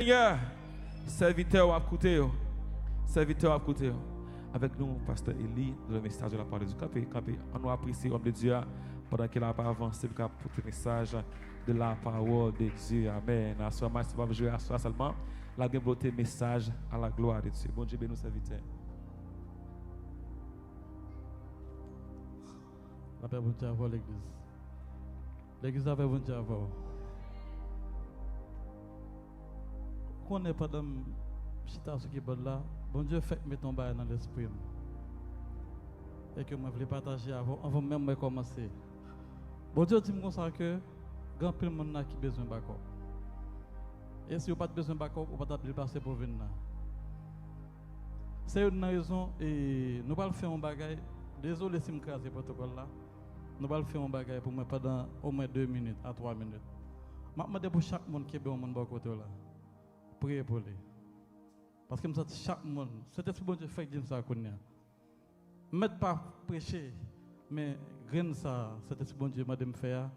Seigneur, serviteur à côté, serviteur à côté. Avec nous, pasteur Élie, le message de la parole de Dieu. Campé, on nous apprécie, homme de Dieu, pendant qu'il a pas avancé pour le message de la parole de Dieu. Amen. À ce moment, si vous jouer à soi seulement, la beauté message à la gloire de Dieu. Bon Dieu, bénis nos serviteurs. La paix bon Dieu avant l'église. L'église avait bon Dieu avant. Qu'on n'est pas dans chita ce qui est là, bon Dieu fait mettre ton bail dans l'esprit. Et que moi je voulais partager avant même de commencer. Bon Dieu dit comme ça que grand pile monde qui a besoin de backup. Et si vous n'avez pas besoin de backup, vous ne pouvez pas passer pour venir là. C'est une raison et nous allons faire un bagage. Désolé si je crase le protocole là. Nous allons faire un bagage pour moi pendant au moins 2 minutes à 3 minutes. Je demande pour chaque monde qui est bon mon côté là. Priez pour lui. Parce que je dis chaque monde, c'est ce que bon Dieu fait dire ça qu'on a. Mettre pas prêcher, mais graine ça, c'est ce que bon Dieu m'a dit me faire.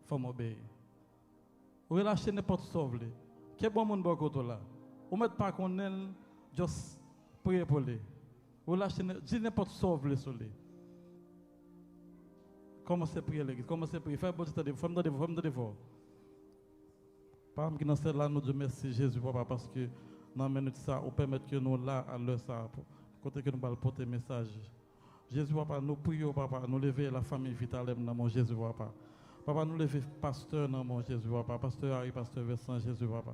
Faut m'obéir. Ou relâcher n'importe sauve lui. Qui est bon mon côté là. Ou mettre pas qu'on elle, juste prier pour lui. Ou lâcher dis n'importe sauve lui sur lui. Commencez à prier l'église, commencez à prier. Faites bon Dieu, faut me donner fort. Par exemple, dans celle-là, nous disons merci Jésus, papa, parce que dans la minute ça, on permet que nous là, à l'heure ça, côté que nous allons porter message. Jésus, papa, nous prions, papa, nous lever la famille vitale dans mon Jésus, papa. Papa, nous lever pasteur dans mon Jésus, papa, pasteur Harry, pasteur Vincent, Jésus, papa.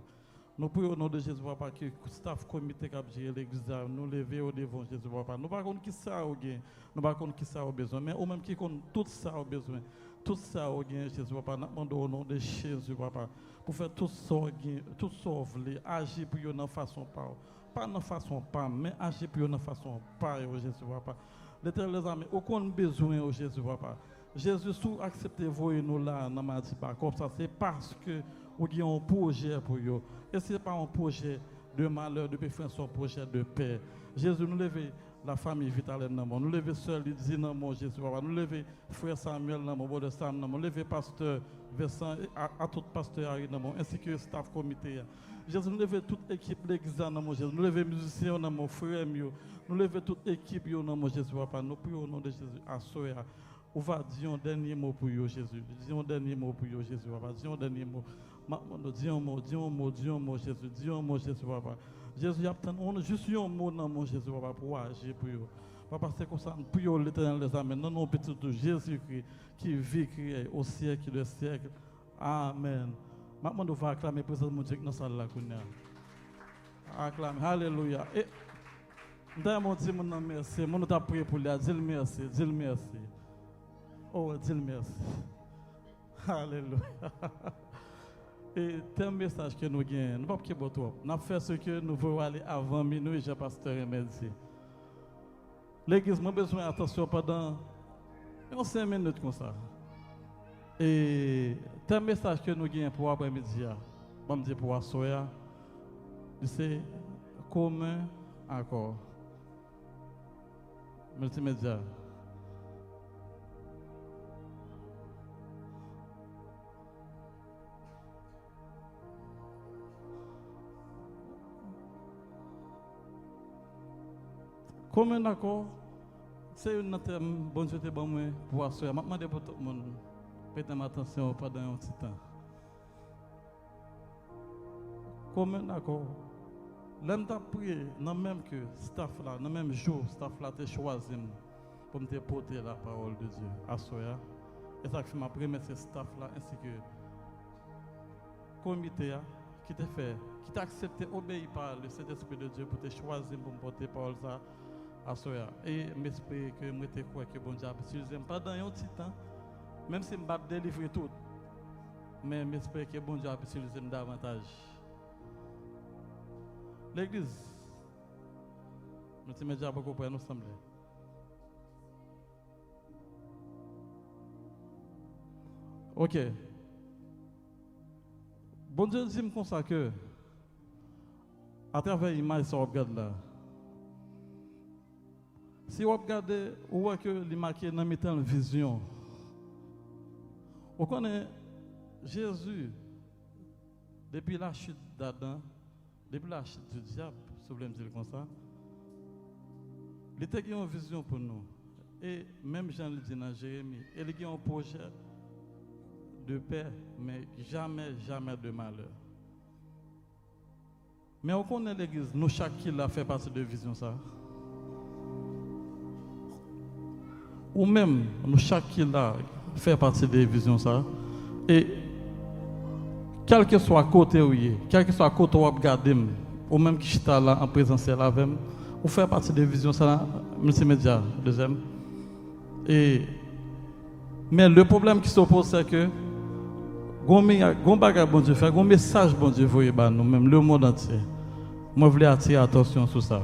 Nous prions au nom de Jésus, papa, que le staff comité qui a géré l'église, nous lever au devant Jésus, papa. Nous ne savons pas qui ça a besoin, nous ne savons pas qui ça a besoin, mais au même qui compte tout ça a besoin. Tout ça a besoin, Jésus, papa, nous demandons au nom de Jésus, papa, pour faire tout ça, tout ça, agir pour eux de façon pas de façon pas, mais agir pour eux de façon pas, Jésus, papa. L'éternel les amis, aucun besoin, Jésus, papa. Jésus, si vous acceptez nous là, dans ma comme ça, c'est parce que vous avez un projet pour eux. Et ce n'est pas un projet de malheur, de préférence, un projet de paix. Jésus, nous levons la famille vitale dans le monde. Nous levons Sœur Lydie dans le monde, Jésus, papa. Nous levons Frère Samuel dans le monde, Brother Sam dans le monde. Nous levons Pasteur Vincent, à tout pasteur Harry dans le monde, ainsi que le staff comité. Jésus, nous levons toute l'équipe de l'église dans le monde, Jésus. Nous levons les musiciens dans le monde, frères, nous levons toute l'équipe dans le monde, Jésus, papa. Nous prions au nom de Jésus à Soya. On va dire un dernier mot pour vous, Jésus. Dis un dernier mot pour vous, Jésus, papa. Dis un dernier mot. Dis un mot, Jésus. Dis un mot, Jésus, papa. Jésus, on a juste un mot dans mon Jésus, papa, pour agir pour vous. Papa, c'est comme ça, nous prions l'éternel les amène. Non, non, petit de Jésus-Christ, qui vit au siècle des siècles. Amen. Maintenant, nous allons acclamer pour mon Dieu dans la salle là. Acclamer. Alléluia. Et, d'ailleurs, Dieu, mon merci. Mon t'a prié pour lui. Dis merci. Dis merci. Oh, dis merci. Alléluia. Et c'est un message que nous gagnons. Nous ne pouvons pas trop. Nous avons fait ce que nous voulons aller avant minuit, Jean-Pasteur Remédi. L'église a besoin d'attention pendant 5 minutes comme ça. Et c'est un message que nous gagnons pour après-midi. Je vais dire pour assoya. C'est commun accord. Multimédia. Comme un accord, c'est une terme, bon Dieu te bon pour assurer. Je demande pour tout le monde, prêtez attention pendant un petit temps. Comme un accord, l'homme t'a prié, non même que staff là, non même jour, staff là t'a choisi pour me porter la parole de Dieu. Assurer. Et ça fait ma première, c'est staff là, ainsi que comité qui t'a fait, qui t'a accepté, obéir par le Saint-Esprit de Dieu pour te choisir pour me porter parole ça. Et j'espère que je te crois que bon Dieu a utilisé pendant un petit temps, même si je ne vais pas délivrer tout, mais j'espère que bon Dieu a utilisé davantage. L'église, je me dis à beaucoup pour nous sembler. Ok. Bon Dieu dit comme ça que, à travers l'image que vous regardez là, si vous regardez, vous voyez que les marqué dans la vision. Vous connaissez Jésus, depuis la chute d'Adam, depuis la chute du diable, si vous voulez me dire comme ça, il était une vision pour nous. Et même Jean le dit dans Jérémie, il y a un projet de paix, mais jamais, jamais de malheur. Mais on connaît l'église, nous chaque qui l'a fait partie de vision ça. Ou même, nous chaque qui l'a fait partie de vision ça. Et quel que soit côté où il est, quel que soit côté où on regarde, ou même qui est là en présentiel avec, on fait partie de vision ça, multimédia, deuxième. Mais le problème qui s'oppose, c'est que gon bagay bon Dieu fait, gon message bon Dieu voye ba nous même le monde entier. Moi voulais attirer attention sur ça.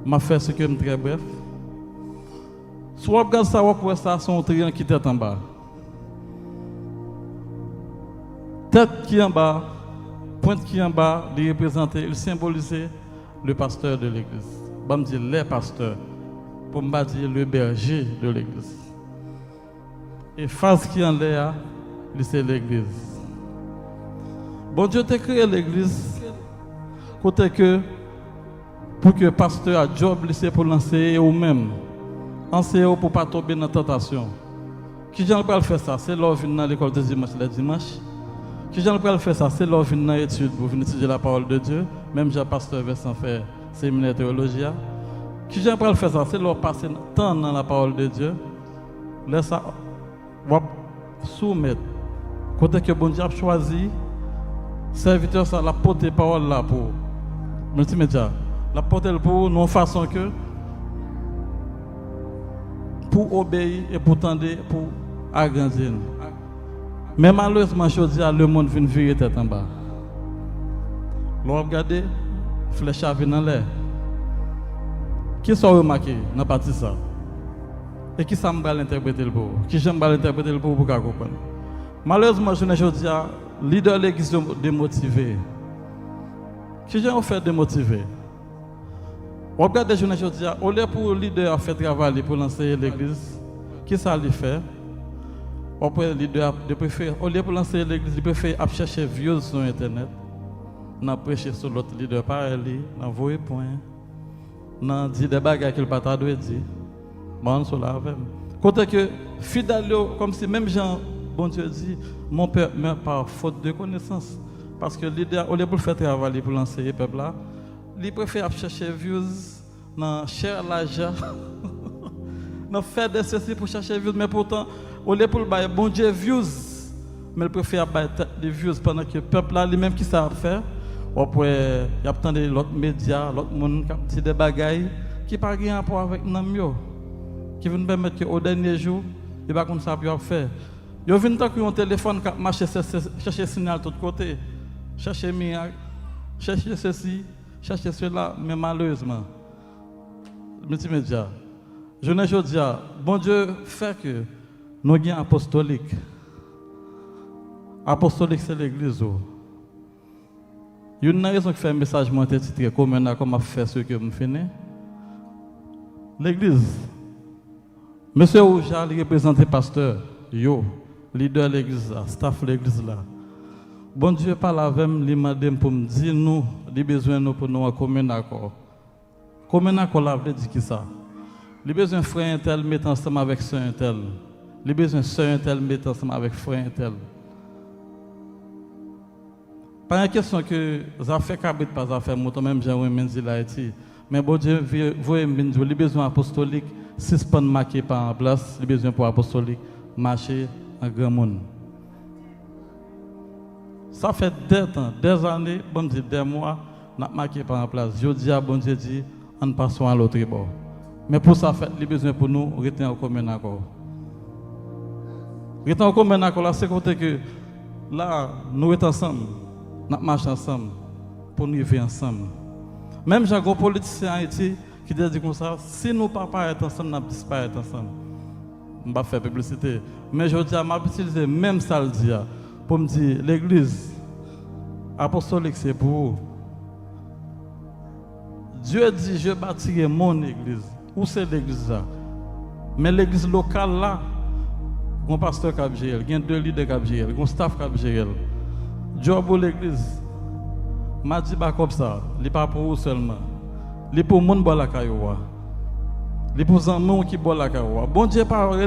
M'a fait ce que très bref. Soit regarde ça ou ça son triangle qui tête en bas. Tête qui en bas, pointe qui en bas, il représentait, il symbolisait le pasteur de l'église. Bah me dire les pasteurs, pour me dire le berger de l'église. Et face qui en l'air, c'est l'église. Bon Dieu t'a créé l'église côté que pour que le pasteur a job laissé pour l'enseigner ou même enseigner pour pas tomber dans la tentation. Qui j'en peux faire ça? C'est là venir dans l'école de dimanche le dimanche. Qui j'en peux faire ça? C'est là venir dans l'étude pour venir étudier la parole de Dieu. Même j'ai pasteur Vincent fait séminaire théologie. Qui j'en peux faire ça? C'est là passer temps dans la parole de Dieu. Laisse ça va soumettre. Côté que bon Dieu a choisi, serviteur ça la porter parole là pour multimédia, la porter pour non façon que pour obéir et pour tendre pour agrandir. Mais malheureusement je dis le monde vient virer tête en bas. L'on regarde flèche à venir dans l'air. Qui sont remarqué dans partie ça? Et qui ça m'a l'interpréter le pour? Qui j'aime l'interpréter le pour comprendre? Malheureusement, je ne dis pas, leader de l'église démotivé. Qui j'ai fait démotiver? On regarde des jeunes aujourd'hui, au lieu pour le leader à faire travailler pour lancer l'église, qui ça lui fait? On peut leader de préférer, au lieu pour lancer l'église, il préfère chercher vieux sur internet, n'a prêché sur l'autre leader par elle, n'a voyé point, n'a dit des bagages qu'il n'a pas dû dire. Bon, sur la même. Côté que fidèle, comme si même Jean, bon Dieu dit, mon père meurt par faute de connaissance. Parce que leader, au lieu pour faire travailler pour lancer le peuple là, il préfère chercher views dans cher l'argent, dans faire des ceci pour chercher views, mais pourtant, au lieu pour le bailler, bon Dieu views, mais il préfère bailler des views pendant que le peuple là, lui-même qui savent faire, après, il y a plein d'autres médias, l'autre monde qui dit des bagailles qui n'ont pas de rapport avec nous. Qui vient permettre qu'au dernier jour, il va comme ça pour faire. Il vient tant qu'il y a un téléphone qui marche chercher signal de tous côtés, chercher miracle, chercher ceci, chercher cela, mais malheureusement, multimédia. Je ne dis pas, bon Dieu fait que nous sommes apostoliques. Apostolique, c'est l'église. Il y a une raison qui fait un message titré comme a fait ce que je finis. L'église. Monsieur Ouja, il représente pasteur, yo, leader de l'église, staff de l'église là. Bon Dieu parle avec moi, il m'a dit pour me dire nous, les besoins nous pour nous commun accord. Commun accord là veut dire qui ça? Les besoins frère intel mettre ensemble avec sœur intel. Les besoins sœur intel mettre ensemble avec frère intel. Pas une question que ça fait cabrit pas ça fait moi même j'ai un dit là mais bon Dieu voyez les besoins apostoliques suspend marqué par en place, les besoins pour apostolique marcher en grand monde. Ça fait des années, bon Dieu, des mois, n'a marqué par en place. Je dis à bon Dieu dit, on passe à l'autre bord. Mais pour ça, fait les besoins pour nous, rester en commun accord. Rester en commun accord, là, c'est côté que là, nous sommes ensemble, nous marchons ensemble, pour nous vivre ensemble. Même j'ai un politicien en Haïti qui dit comme ça, si nous ne pas être ensemble, nous disparaître ensemble. Je ne vais pas faire publicité. Mais je dis, je vais utiliser même ça le dire pour me dire, l'église apostolique, c'est pour vous. Dieu dit, je bâtirai mon église. Où c'est l'église là? Mais l'église locale là, il y a un pasteur qui a géré, il y a 2 leaders qui a géré, il y a un staff qui a géré. Job ou l'église. M'a dit pas comme ça, il pas pour vous seulement. Il pour monde boire la caillou. Il pour gens qui boire la caillou. Bon Dieu parle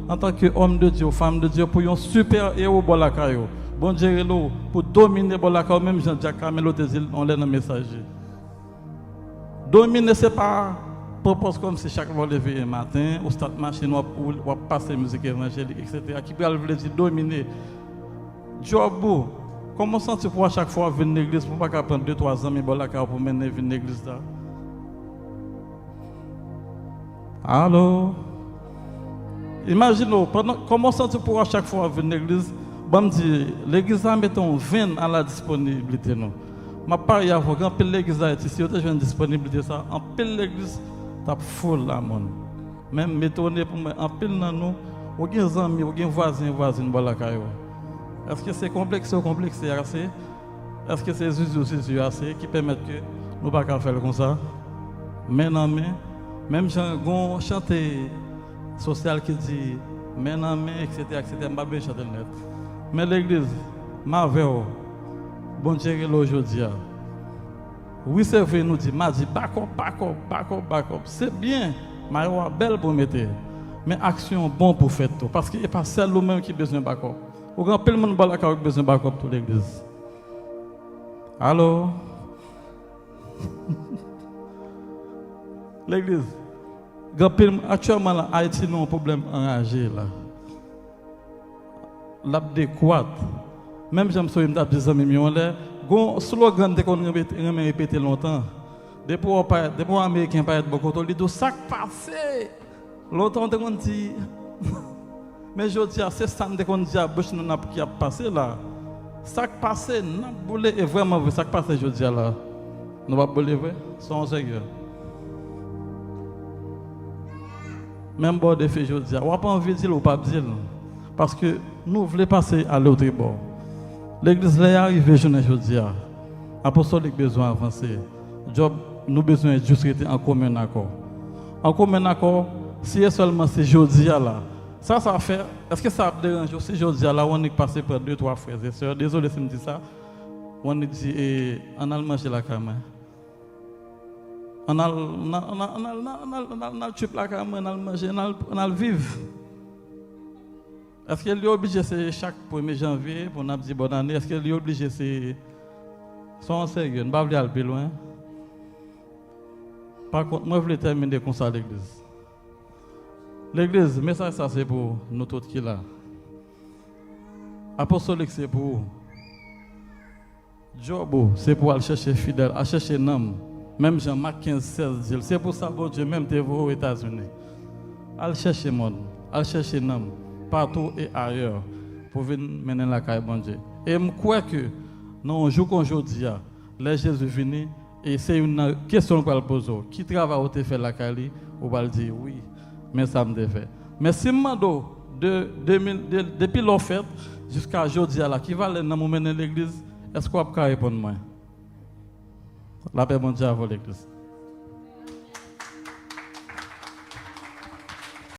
en tant qu'homme de Dieu, femme de Dieu pour un super héros boire la caillou. Bon Dieu pour dominer boire la caillou même Jean-Jacques Camelo te dit on l'a dans messager. Dominer c'est pas propose comme si chaque fois lever un matin ou start machine ou passer musique évangélique etc. qui peut veut dire dominer. Job comment sens-tu pour à chaque fois venir à l'église pour pas prendre 2-3 ans mais bon la pour mener venir à l'église là. Allô. Imaginez comment sens-tu pour à chaque fois venir à l'église. Bon dit l'église a mettons 20 à la disponibilité nous. Ma part y a grand pile l'église là ici on a une disponibilité ça en pile l'église t'a full là mon. Même m'étonner pour moi en pile dans nous ou des amis ou des voisins bon la caillou. Est-ce que c'est complexe ou complexe assez? Est-ce que c'est juste assez qui permettent que nous ne pouvons pas faire comme ça? Mais non, même j'ai un chanté social qui dit mais non, etc. Je ne vais pas chanter net. Mais l'église, ma veille, bon Dieu, aujourd'hui, oui, c'est vrai, nous dit, m'a dit, back up. C'est bien, mais belle pour mettre. Mais action bon pour faire tout. Parce qu'il n'y a pas seul nous-mêmes qui a besoin de back up. Au grand pile monde balak avec besoin de backup pour l'église. Allô? L'église. Grand pile actuellement là Haïti nous un problème enragé là. L'adéquat. Même j'aime ça me des amis millions là, gon slogan de qu'on répéter longtemps. Depuis américain pas être beaucoup il dit ça passé. Longtemps on dit mais je dis, c'est ça qu'on dit à bouche qui a passé là. Ça qui passé, n'a boulé est vraiment vrai. Ça qui passé, je dis là. Nous va boulé vrai, sans sérieux. Même bord de fait, je dis, on n'a pas envie de dire ou pas dire. Parce que nous voulons passer à l'autre bord. L'église est arrivée, je dis, apostolique besoin d'avancer. Job, nous besoin de juste rester en commun accord. En commun accord, si seulement c'est jeudi là. Ça fait, est-ce que ça dérange aussi? Je dis là, on est passé par 2-3 frères et sœurs. Désolé si je me dis ça. On est dit, on a mangé la caméra. On a tué la caméra, on a mangé, on a vivre. Est-ce qu'il est obligé, c'est chaque 1er janvier, pour nous dire bonne année, est-ce qu'il est obligé, c'est. Sans sérieux, on ne va pas aller plus loin. Par contre, moi, je voulais terminer comme ça à l'église. L'église, mais ça c'est pour nous tous qui là. Apostolique, c'est pour Job, c'est pour aller chercher fidèle, aller chercher un homme. Même Jean-Marc 15-16, c'est pour ça que Dieu même te voit aux États-Unis. Aller chercher monde, aller chercher un homme, partout et ailleurs, pour venir mener la caille bon Dieu. Et je crois que, non, un jour qu'aujourd'hui, les Jésus venu, et c'est une question qu'on va poser. Qui travaille au fait la caille, on va dire oui. Mais ça me défait. Mais si je depuis l'offerte jusqu'à aujourd'hui, qui va aller dans l'église, est-ce qu'on peut répondre moi? La paix, bon Dieu, à l'église.